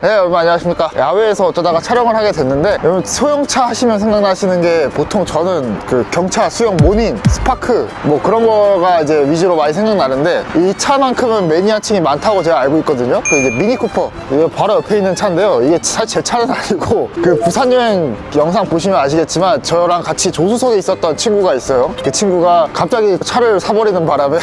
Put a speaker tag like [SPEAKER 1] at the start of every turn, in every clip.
[SPEAKER 1] 네, 여러분 안녕하십니까. 야외에서 어쩌다가 촬영을 하게 됐는데, 여러분 소형차 하시면 생각나시는 게 보통 저는 그 경차, 수영, 모닝, 스파크 뭐 그런 거가 이제 위주로 많이 생각나는데, 이 차만큼은 매니아층이 많다고 제가 알고 있거든요. 그 이제 미니 쿠퍼, 이게 바로 옆에 있는 차인데요. 이게 제 차는 아니고 그 부산 여행 영상 보시면 아시겠지만 저랑 같이 조수석에 있었던 친구가 있어요. 그 친구가 갑자기 차를 사버리는 바람에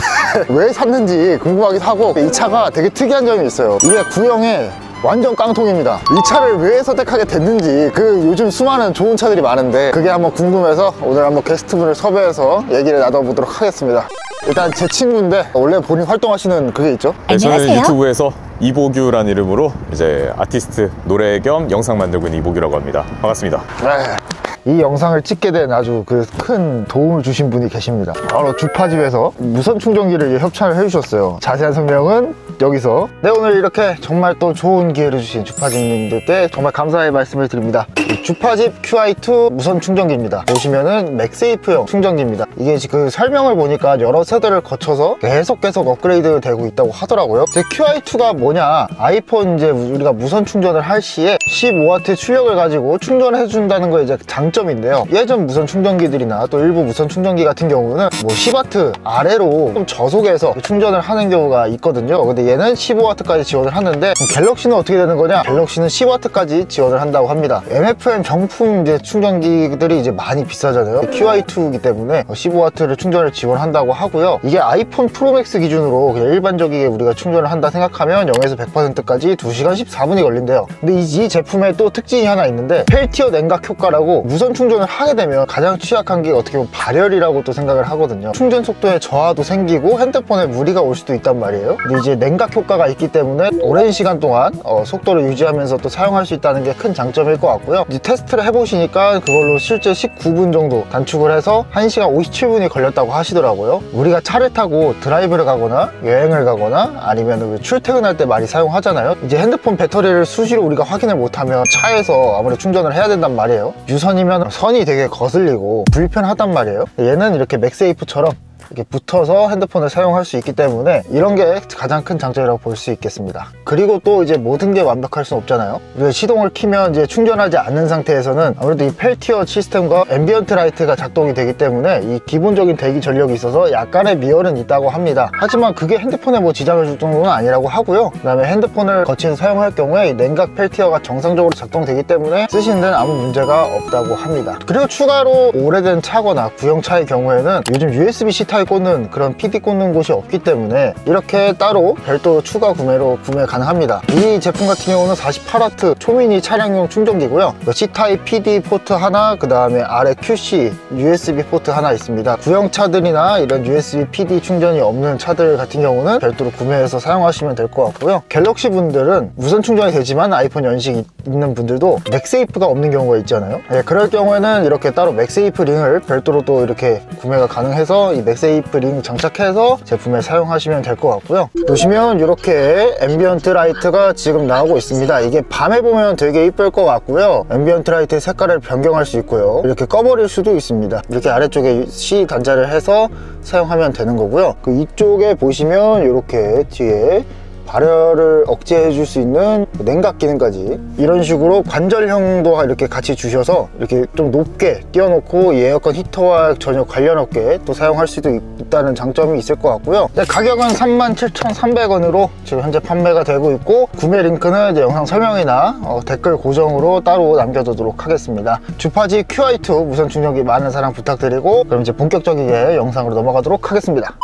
[SPEAKER 1] 왜 샀는지 궁금하기도 하고, 이 차가 되게 특이한 점이 있어요. 이게 구형에 완전 깡통입니다. 이 차를 왜 선택하게 됐는지, 그 요즘 수많은 좋은 차들이 많은데 그게 한번 궁금해서 오늘 한번 게스트분을 섭외해서 얘기를 나눠보도록 하겠습니다. 일단 제 친구인데 원래 본인 활동하시는 그게 있죠?
[SPEAKER 2] 네, 저는 유튜브에서 이보규라는 이름으로 이제 아티스트 노래 겸 영상 만들고 있는 이보규라고 합니다. 반갑습니다.
[SPEAKER 1] 네. 이 영상을 찍게 된 아주 큰 도움을 주신 분이 계십니다. 바로 주파집에서 무선 충전기를 협찬을 해주셨어요. 자세한 설명은 여기서. 네, 오늘 이렇게 정말 또 좋은 기회를 주신 주파집님들께 정말 감사의 말씀을 드립니다. 주파집 QI2 무선 충전기입니다. 보시면은 맥세이프형 충전기입니다. 이게 그 설명을 보니까 여러 세대를 거쳐서 계속 업그레이드 되고 있다고 하더라고요. QI2가 뭐냐, 아이폰 이제 우리가 무선 충전을 할 시에 15W 출력을 가지고 충전해 준다는 거 이제 장점인데요. 예전 무선 충전기들이나 또 일부 무선 충전기 같은 경우는 뭐 10W 아래로 좀 저속에서 충전을 하는 경우가 있거든요. 근데 얘는 15W까지 지원을 하는데, 갤럭시는 어떻게 되는 거냐, 갤럭시는 10W까지 지원을 한다고 합니다. MFM 정품 이제 충전기들이 이제 많이 비싸잖아요. QI2이기 때문에 15W를 충전을 지원한다고 하고요. 이게 아이폰 프로맥스 기준으로 그냥 일반적이게 우리가 충전을 한다 생각하면 0에서 100%까지 2시간 14분이 걸린대요. 근데 이 제품에 또 특징이 하나 있는데, 펠티어 냉각 효과라고, 무선 충전을 하게 되면 가장 취약한 게 어떻게 보면 발열이라고 또 생각을 하거든요. 충전 속도에 저하도 생기고 핸드폰에 무리가 올 수도 있단 말이에요. 근데 이제 냉각 효과가 있기 때문에 오랜 시간 동안 속도를 유지하면서 또 사용할 수 있다는 게 큰 장점일 것 같고요. 이제 테스트를 해보시니까 그걸로 실제 19분 정도 단축을 해서 1시간 57분이 걸렸다고 하시더라고요. 우리가 차를 타고 드라이브를 가거나 여행을 가거나 아니면 출퇴근할 때 많이 사용하잖아요. 이제 핸드폰 배터리를 수시로 우리가 확인을 못하면 차에서 아무래도 충전을 해야 된단 말이에요. 유선이면 선이 되게 거슬리고 불편하단 말이에요. 얘는 이렇게 맥세이프처럼 이렇게 붙어서 핸드폰을 사용할 수 있기 때문에 이런 게 가장 큰 장점이라고 볼 수 있겠습니다. 그리고 또 이제 모든 게 완벽할 수는 없잖아요. 시동을 키면 이제 충전하지 않는 상태에서는 아무래도 이 펠티어 시스템과 앰비언트 라이트가 작동이 되기 때문에 이 기본적인 대기 전력이 있어서 약간의 미열은 있다고 합니다. 하지만 그게 핸드폰에 뭐 지장을 줄 정도는 아니라고 하고요. 그 다음에 핸드폰을 거치해서 사용할 경우에 이 냉각 펠티어가 정상적으로 작동되기 때문에 쓰시는 데는 아무 문제가 없다고 합니다. 그리고 추가로 오래된 차거나 구형차의 경우에는 요즘 USB-C 타입 꽂는 그런 PD 꽂는 곳이 없기 때문에 이렇게 따로 별도 추가 구매로 구매 가능합니다. 이 제품 같은 경우는 48W 초미니 차량용 충전기고요. C타입 PD 포트 하나, 그 다음에 아래 QC USB 포트 하나 있습니다. 구형차들이나 이런 USB PD 충전이 없는 차들 같은 경우는 별도로 구매해서 사용하시면 될 것 같고요. 갤럭시 분들은 무선 충전이 되지만 아이폰 연식 있는 분들도 맥세이프가 없는 경우가 있잖아요. 네, 그럴 경우에는 이렇게 따로 맥세이프 링을 별도로 또 이렇게 구매가 가능해서 이 맥세이프 링 장착해서 제품에 사용하시면 될 것 같고요. 보시면 이렇게 앰비언트 라이트가 지금 나오고 있습니다. 이게 밤에 보면 되게 이쁠 것 같고요. 앰비언트 라이트의 색깔을 변경할 수 있고요. 이렇게 꺼버릴 수도 있습니다. 이렇게 아래쪽에 C 단자를 해서 사용하면 되는 거고요. 그 이쪽에 보시면 이렇게 뒤에 발열을 억제해 줄 수 있는 냉각 기능까지 이런 식으로 관절형도 이렇게 같이 주셔서 이렇게 좀 높게 띄워놓고 에어컨 히터와 전혀 관련 없게 또 사용할 수도 있다는 장점이 있을 것 같고요. 가격은 37,300원으로 지금 현재 판매가 되고 있고, 구매 링크는 이제 영상 설명이나 댓글 고정으로 따로 남겨두도록 하겠습니다. 주파집 QI2 무선 충전기 많은 사랑 부탁드리고, 그럼 이제 본격적이게 영상으로 넘어가도록 하겠습니다.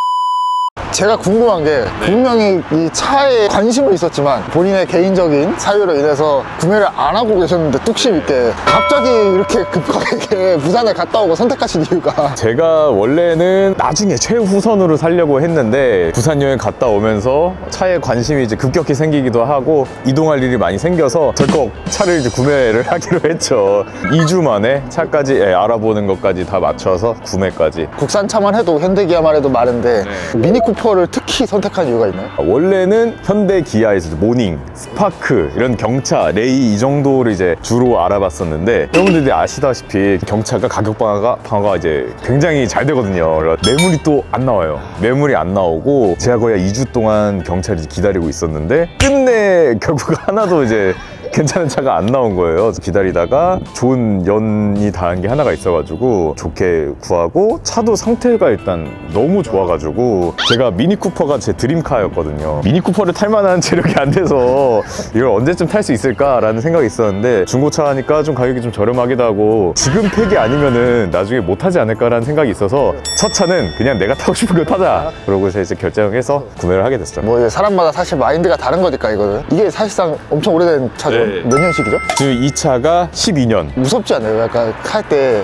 [SPEAKER 1] 제가 궁금한 게, 분명히 이 차에 관심은 있었지만 본인의 개인적인 사유로 인해서 구매를 안 하고 계셨는데 뚝심 있게 갑자기 이렇게 급하게 부산에 갔다 오고 선택하신 이유가?
[SPEAKER 2] 제가 원래는 나중에 최우선으로 살려고 했는데 부산 여행 갔다 오면서 차에 관심이 이제 급격히 생기기도 하고 이동할 일이 많이 생겨서 덜컥 차를 이제 구매를 하기로 했죠. 2주 만에 차까지 알아보는 것까지 다 맞춰서 구매까지.
[SPEAKER 1] 국산차만 해도 현대기아만 해도 많은데 미니 쿠퍼를 특히 선택한 이유가 있나요?
[SPEAKER 2] 원래는 현대 기아에서 모닝, 스파크, 이런 경차, 레이 이 정도를 이제 주로 알아봤었는데, 여러분들이 아시다시피 경차가 가격 방어가 이제 굉장히 잘 되거든요. 매물이 또 안 나와요. 매물이 안 나오고 제가 거의 2주 동안 경차를 기다리고 있었는데 끝내 결국 하나도 이제 괜찮은 차가 안 나온 거예요. 기다리다가 좋은 연이 닿은 게 하나가 있어가지고 좋게 구하고, 차도 상태가 일단 너무 좋아가지고, 제가 미니쿠퍼가 제 드림카였거든요. 미니쿠퍼를 탈 만한 체력이 안 돼서 이걸 언제쯤 탈 수 있을까라는 생각이 있었는데, 중고차 하니까 좀 가격이 좀 저렴하기도 하고, 지금 팩이 아니면은 나중에 못 타지 않을까라는 생각이 있어서 첫 차는 그냥 내가 타고 싶은 거 타자, 그러고서 이제 결정해서 구매를 하게 됐어요.
[SPEAKER 1] 뭐 이제 사람마다 사실 마인드가 다른 거니까 이거는. 이게 사실상 엄청 오래된 차죠.
[SPEAKER 2] 네.
[SPEAKER 1] 몇 년식이죠?
[SPEAKER 2] 지금 이 차가 12년.
[SPEAKER 1] 무섭지 않아요? 약간 탈 때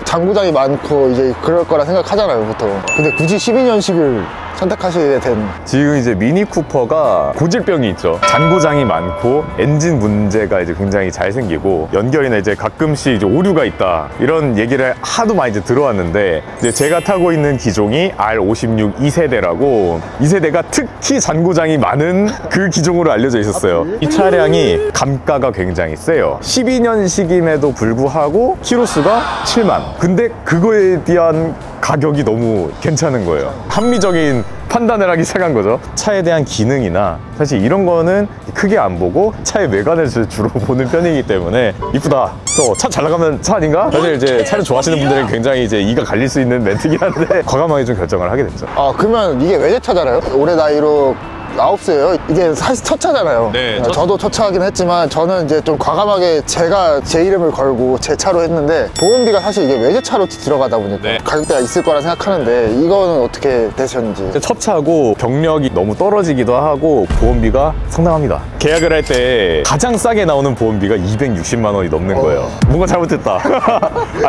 [SPEAKER 1] 장구장이 많고 이제 그럴 거라 생각하잖아요, 보통. 근데 굳이 12년식을 선택하시게 된.
[SPEAKER 2] 지금 이제 미니쿠퍼가 고질병이 있죠. 잔고장이 많고 엔진 문제가 이제 굉장히 잘 생기고, 연결이나 이제 가끔씩 이제 오류가 있다, 이런 얘기를 하도 많이 이제 들어왔는데, 이제 제가 타고 있는 기종이 R56 2세대라고, 2세대가 특히 잔고장이 많은 그 기종으로 알려져 있었어요. 이 차량이 감가가 굉장히 세요. 12년식임에도 불구하고 키로수가 7만. 근데 그거에 대한 가격이 너무 괜찮은 거예요. 합리적인 판단을 하기 시작한 거죠. 차에 대한 기능이나 사실 이런 거는 크게 안 보고 차의 외관을 주로 보는 편이기 때문에, 이쁘다, 또 차 잘 나가면 차 아닌가? 사실 이제 차를 좋아하시는 분들은 굉장히 이제 이가 갈릴 수 있는 멘트긴 한데, 과감하게 좀 결정을 하게 됐죠.
[SPEAKER 1] 그러면 이게 외제차잖아요? 올해 나이로 9세예요. 이게 사실 첫 차잖아요.
[SPEAKER 2] 네,
[SPEAKER 1] 저도 첫 차긴 했지만, 저는 이제 좀 과감하게 제가 제 이름을 걸고 제 차로 했는데, 보험비가 사실 이게 외제차로 들어가다 보니까
[SPEAKER 2] 네.
[SPEAKER 1] 가격대가 있을 거라 생각하는데, 이거는 어떻게 되셨는지.
[SPEAKER 2] 첫 차고 경력이 너무 떨어지기도 하고 보험비가 상당합니다. 계약을 할 때 가장 싸게 나오는 보험비가 260만 원이 넘는 거예요. 뭔가 잘못했다.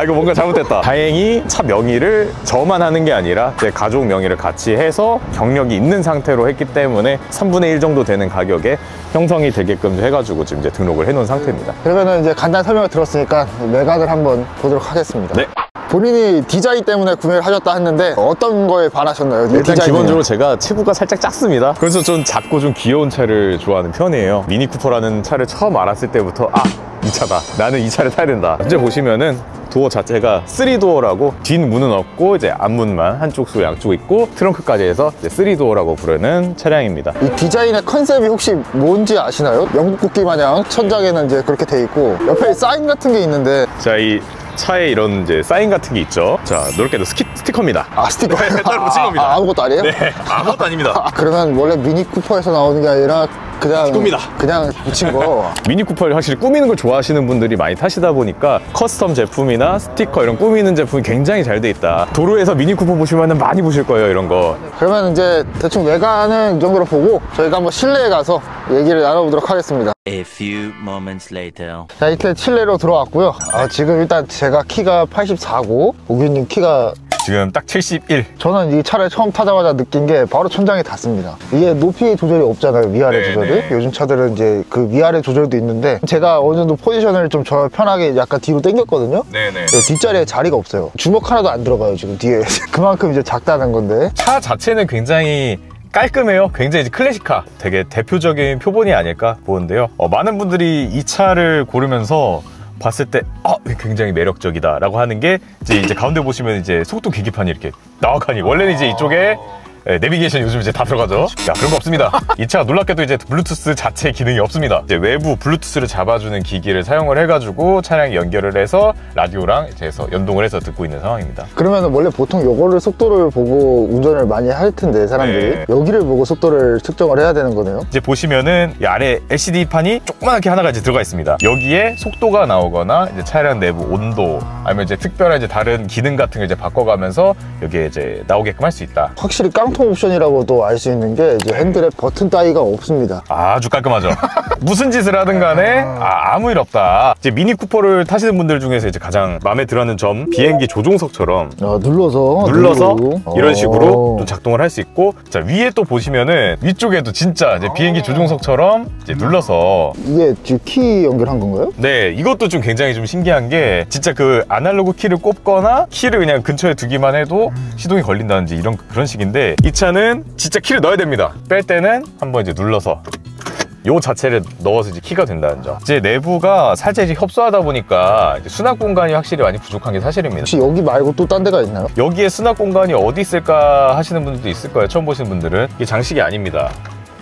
[SPEAKER 2] 이거 뭔가 잘못했다. 다행히 차 명의를 저만 하는 게 아니라 제 가족 명의를 같이 해서 경력이 있는 상태로 했기 때문에 3분의 1 정도 되는 가격에 형성이 되게끔 해가지고 지금 이제 등록을 해놓은 상태입니다.
[SPEAKER 1] 그러면은 이제 간단한 설명을 들었으니까 외관을 한번 보도록 하겠습니다.
[SPEAKER 2] 네.
[SPEAKER 1] 본인이 디자인 때문에 구매를 하셨다 했는데, 어떤 거에 반하셨나요?
[SPEAKER 2] 일단
[SPEAKER 1] 디자인이요?
[SPEAKER 2] 기본적으로 제가 체구가 살짝 작습니다. 그래서 좀 작고 좀 귀여운 차를 좋아하는 편이에요. 미니쿠퍼라는 차를 처음 알았을 때부터 이 차다, 나는 이 차를 타야 된다. 현재 보시면은 도어 자체가 3도어라고, 뒷문은 없고 이제 앞문만 한쪽 양쪽 있고, 트렁크까지 해서 이제 3도어라고 부르는 차량입니다.
[SPEAKER 1] 이 디자인의 컨셉이 혹시 뭔지 아시나요? 영국 국기 마냥 천장에는 이제 그렇게 돼 있고, 옆에 사인 같은 게 있는데.
[SPEAKER 2] 자, 이 차에 이런 이제 사인 같은 게 있죠. 자, 넓게도 스티커입니다.
[SPEAKER 1] 스티커.
[SPEAKER 2] 따로 붙인 겁니다.
[SPEAKER 1] 아무것도 아니에요?
[SPEAKER 2] 네, 아무것도 아닙니다.
[SPEAKER 1] 그러면 원래 미니쿠퍼에서 나오는 게 아니라 그냥 붙인 거.
[SPEAKER 2] 미니쿠퍼를 확실히 꾸미는 걸 좋아하시는 분들이 많이 타시다 보니까 커스텀 제품이나 스티커 이런 꾸미는 제품이 굉장히 잘 돼 있다. 도로에서 미니쿠퍼 보시면 많이 보실 거예요, 이런 거.
[SPEAKER 1] 그러면 이제 대충 외관은 이 정도로 보고 저희가 한번 실내에 가서 얘기를 나눠보도록 하겠습니다.
[SPEAKER 3] A few moments later.
[SPEAKER 1] 자, 이때 실내로 들어왔고요. 지금 일단 제가 키가 84고 오규님 키가
[SPEAKER 2] 지금 딱 71.
[SPEAKER 1] 저는 이 차를 처음 타자마자 느낀 게 바로 천장에 닿습니다. 이게 높이 조절이 없잖아요, 위아래
[SPEAKER 2] 네네.
[SPEAKER 1] 조절이. 요즘 차들은 이제 그 위아래 조절도 있는데, 제가 어느 정도 포지션을 좀 저 편하게 약간 뒤로 당겼거든요.
[SPEAKER 2] 네네.
[SPEAKER 1] 뒷자리에 자리가 없어요. 주먹 하나도 안 들어가요, 지금 뒤에. 그만큼 이제 작다는 건데.
[SPEAKER 2] 차 자체는 굉장히 깔끔해요. 굉장히 이제 클래식카, 되게 대표적인 표본이 아닐까 보는데요. 많은 분들이 이 차를 고르면서 봤을 때 굉장히 매력적이다 라고 하는 게, 이제 가운데 보시면 이제 속도 계기판이 이렇게 나확하니, 원래는 이제 이쪽에 내비게이션 요즘 이제 다 들어가죠. 야, 그런 거 없습니다. 이 차가 놀랍게도 이제 블루투스 자체 기능이 없습니다. 이제 외부 블루투스를 잡아주는 기기를 사용을 해가지고 차량에 연결을 해서 라디오랑 이제 해서 연동을 해서 듣고 있는 상황입니다.
[SPEAKER 1] 그러면 원래 보통 요거를 속도를 보고 운전을 많이 할 텐데, 사람들이
[SPEAKER 2] 네.
[SPEAKER 1] 여기를 보고 속도를 측정을 해야 되는 거네요.
[SPEAKER 2] 이제 보시면은 이 아래 LCD판이 조그맣게 하나가 이제 들어가 있습니다. 여기에 속도가 나오거나 이제 차량 내부 온도, 아니면 이제 특별한 이제 다른 기능 같은 걸 이제 바꿔가면서 여기에 이제 나오게끔 할 수 있다.
[SPEAKER 1] 확실히 깡통 옵션이라고도 알 수 있는 게, 이제 핸들에 버튼 따위가 없습니다.
[SPEAKER 2] 아주 깔끔하죠. 무슨 짓을 하든 간에 아무 일 없다. 이제 미니쿠퍼를 타시는 분들 중에서 이제 가장 마음에 들어하는 점, 비행기 조종석처럼
[SPEAKER 1] 눌러서
[SPEAKER 2] 이런 식으로 또 작동을 할 수 있고, 자, 위에 또 보시면은 위쪽에도 진짜 이제 비행기 조종석처럼 이제 눌러서,
[SPEAKER 1] 이게 지금 키 연결한 건가요?
[SPEAKER 2] 네, 이것도 좀 굉장히 좀 신기한 게, 진짜 그 아날로그 키를 꼽거나 키를 그냥 근처에 두기만 해도 시동이 걸린다든지 그런 식인데, 이 차는 진짜 키를 넣어야 됩니다. 뺄 때는 한번 이제 눌러서 요 자체를 넣어서 이제 키가 된다는 점. 이제 내부가 살짝 이제 협소하다 보니까 이제 수납 공간이 확실히 많이 부족한 게 사실입니다.
[SPEAKER 1] 혹시 여기 말고 또 딴 데가 있나요?
[SPEAKER 2] 여기에 수납 공간이 어디 있을까 하시는 분들도 있을 거예요. 처음 보시는 분들은. 이게 장식이 아닙니다.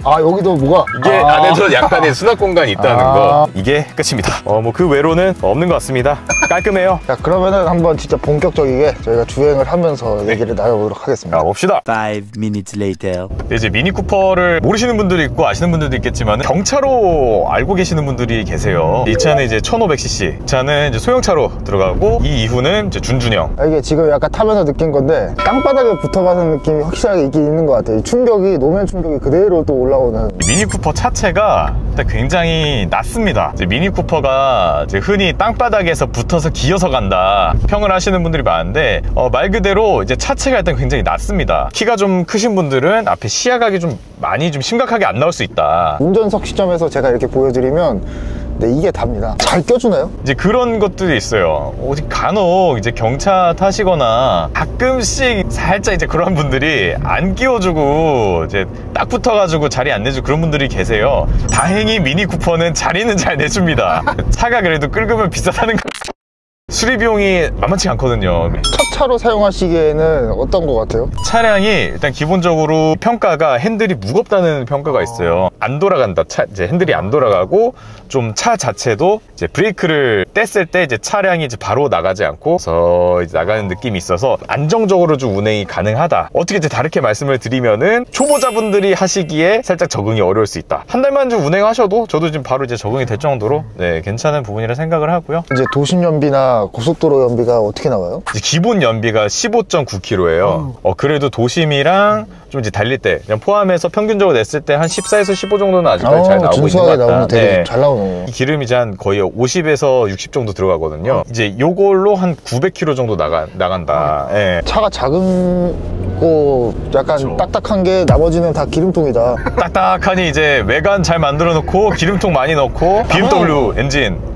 [SPEAKER 1] 아, 여기도 뭐가?
[SPEAKER 2] 이게 안에서 약간의 수납 공간이 있다는 거. 이게 끝입니다. 뭐 그 외로는 없는 것 같습니다. 깔끔해요.
[SPEAKER 1] 자, 그러면은 한번 진짜 본격적이게 저희가 주행을 하면서 얘기를 나눠보도록 하겠습니다.
[SPEAKER 2] 가봅시다.
[SPEAKER 3] 5 minutes later.
[SPEAKER 2] 이제 미니 쿠퍼를 모르시는 분들이 있고 아시는 분들도 있겠지만 경차로 알고 계시는 분들이 계세요. 이 차는 이제 1500cc. 이 차는 이제 소형차로 들어가고 이 이후는 이제 준준형.
[SPEAKER 1] 이게 지금 약간 타면서 느낀 건데 땅바닥에 붙어가는 느낌이 확실하게 있긴 있는 것 같아요. 이 충격이, 노면 충격이 그대로 또 올라오는.
[SPEAKER 2] 미니 쿠퍼 차체가 일단 굉장히 낮습니다. 이제 미니 쿠퍼가 이제 흔히 땅바닥에서 붙어서 기어서 간다 평을 하시는 분들이 많은데 말 그대로 이제 차체가 일단 굉장히 낮습니다. 키가 좀 크신 분들은 앞에 시야각이 좀 많이 좀 심각하게 안 나올 수 있다.
[SPEAKER 1] 운전석 시점에서 제가 이렇게 보여드리면 네, 이게 답니다. 잘 껴주나요?
[SPEAKER 2] 이제 그런 것들이 있어요. 간혹 이제 경차 타시거나 가끔씩 살짝 이제 그런 분들이 안 끼워주고 이제 딱 붙어가지고 자리 안 내주고 그런 분들이 계세요. 다행히 미니 쿠퍼는 자리는 잘 내줍니다. 차가 그래도 끌으면 비싸다는 거. 수리 비용이 만만치 않거든요.
[SPEAKER 1] 첫 차로 사용하시기에는 어떤 것 같아요?
[SPEAKER 2] 차량이 일단 기본적으로 평가가 핸들이 무겁다는 평가가 있어요. 안 돌아간다. 이제 핸들이 안 돌아가고 좀 차 자체도 이제 브레이크를 뗐을 때 이제 차량이 이제 바로 나가지 않고 이제 나가는 느낌이 있어서 안정적으로 좀 운행이 가능하다. 어떻게 이제 다르게 말씀을 드리면은 초보자분들이 하시기에 살짝 적응이 어려울 수 있다. 한 달만 좀 운행하셔도 저도 지금 바로 이제 적응이 될 정도로 네, 괜찮은 부분이라 생각을 하고요.
[SPEAKER 1] 이제 도심 연비나 고속도로 연비가 어떻게 나와요?
[SPEAKER 2] 이제 기본 연비가 15.9km예요. 그래도 도심이랑 좀 이제 달릴 때 그냥 포함해서 평균적으로 냈을 때 한 14에서 15 정도는 아직까지 잘 나오고 있는 것 같다.
[SPEAKER 1] 나오면 되게
[SPEAKER 2] 네.
[SPEAKER 1] 잘 나오네요.
[SPEAKER 2] 이 기름이 이제 한 거의 50에서 60 정도 들어가거든요. 이제 요걸로 한 900km 정도 나간다. 네.
[SPEAKER 1] 차가 작고 약간
[SPEAKER 2] 그렇죠.
[SPEAKER 1] 딱딱한 게 나머지는 다 기름통이다.
[SPEAKER 2] 딱딱하니 이제 외관 잘 만들어 놓고 기름통 많이 넣고 BMW 엔진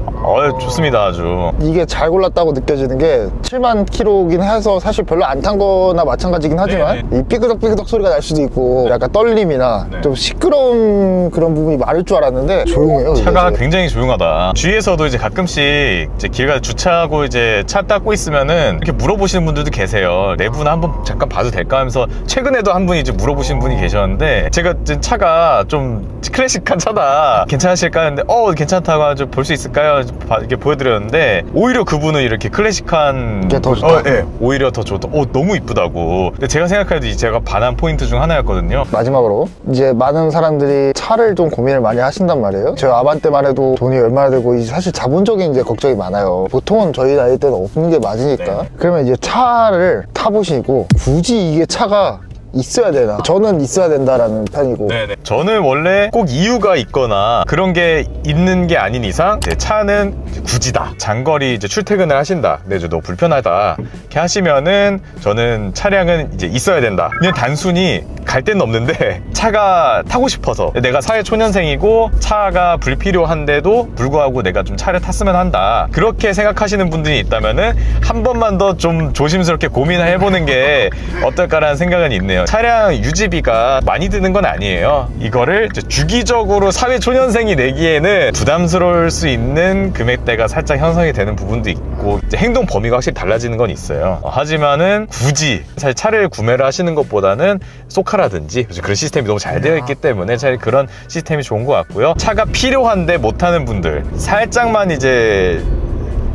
[SPEAKER 2] 좋습니다. 아주
[SPEAKER 1] 이게 잘 골랐다고 느껴지는 게 7만 킬로긴 해서 사실 별로 안 탄 거나 마찬가지긴 하지만 이 삐그덕삐그덕 소리가 날 수도 있고 약간 떨림이나 좀 시끄러운 그런 부분이 많을 줄 알았는데 조용해요.
[SPEAKER 2] 차가
[SPEAKER 1] 이게.
[SPEAKER 2] 굉장히 조용하다. 주위에서도 이제 가끔씩 이제 길 가다 주차하고 이제 차 닦고 있으면은 이렇게 물어보시는 분들도 계세요. 내부나 한번 잠깐 봐도 될까 하면서 최근에도 한 분이 이제 물어보시는 분이 계셨는데 제가 차가 좀 클래식한 차다 괜찮으실까 했는데 괜찮다고 볼 수 있을까요? 이렇게 보여드렸는데 오히려 그분은 이렇게 클래식한
[SPEAKER 1] 게 더 좋다.
[SPEAKER 2] 네, 오히려 더 좋다. 너무 이쁘다고. 근데 제가 생각해도 제가 반한 포인트 중 하나였거든요.
[SPEAKER 1] 마지막으로 이제 많은 사람들이 차를 좀 고민을 많이 하신단 말이에요. 제가 아반떼만 해도 돈이 얼마나 들고 사실 자본적인 이제 걱정이 많아요. 보통은 저희 나이 때는 없는 게 맞으니까. 그러면 이제 차를 타보시고 굳이 이게 차가 있어야 되나? 저는 있어야 된다라는 편이고.
[SPEAKER 2] 네네. 저는 원래 꼭 이유가 있거나 그런 게 있는 게 아닌 이상 제 차는 굳이다. 장거리 이제 출퇴근을 하신다. 근데 좀 너무 불편하다. 이렇게 하시면은 저는 차량은 이제 있어야 된다. 그냥 단순히 갈 데는 없는데 차가 타고 싶어서 내가 사회 초년생이고 차가 불필요한데도 불구하고 내가 좀 차를 탔으면 한다. 그렇게 생각하시는 분들이 있다면은 한 번만 더 좀 조심스럽게 고민을 해보는 게 어떨까라는 생각은 있네요. 차량 유지비가 많이 드는 건 아니에요. 이거를 이제 주기적으로 사회 초년생이 내기에는 부담스러울 수 있는 금액대가 살짝 형성이 되는 부분도 있고 이제 행동 범위가 확실히 달라지는 건 있어요. 하지만은 굳이 사실 차를 구매를 하시는 것보다는 소카라든지 그런 시스템이 너무 잘 되어 있기 때문에 차라리 그런 시스템이 좋은 것 같고요. 차가 필요한데 못하는 분들 살짝만 이제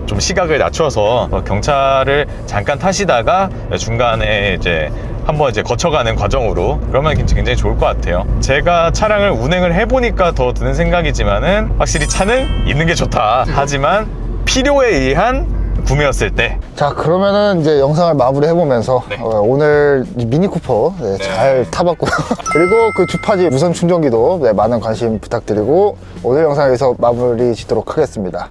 [SPEAKER 2] 좀 시각을 낮춰서 경차를 잠깐 타시다가 중간에 이제 한번 이제 거쳐가는 과정으로 그러면 굉장히 좋을 것 같아요. 제가 차량을 운행을 해보니까 더 드는 생각이지만은 확실히 차는 있는 게 좋다. 하지만 필요에 의한 구매였을 때.
[SPEAKER 1] 자, 그러면은 이제 영상을 마무리해보면서 오늘 미니쿠퍼 잘 타봤고요. 그리고 그 주파지 무선 충전기도 많은 관심 부탁드리고 오늘 영상 여기서 마무리 짓도록 하겠습니다.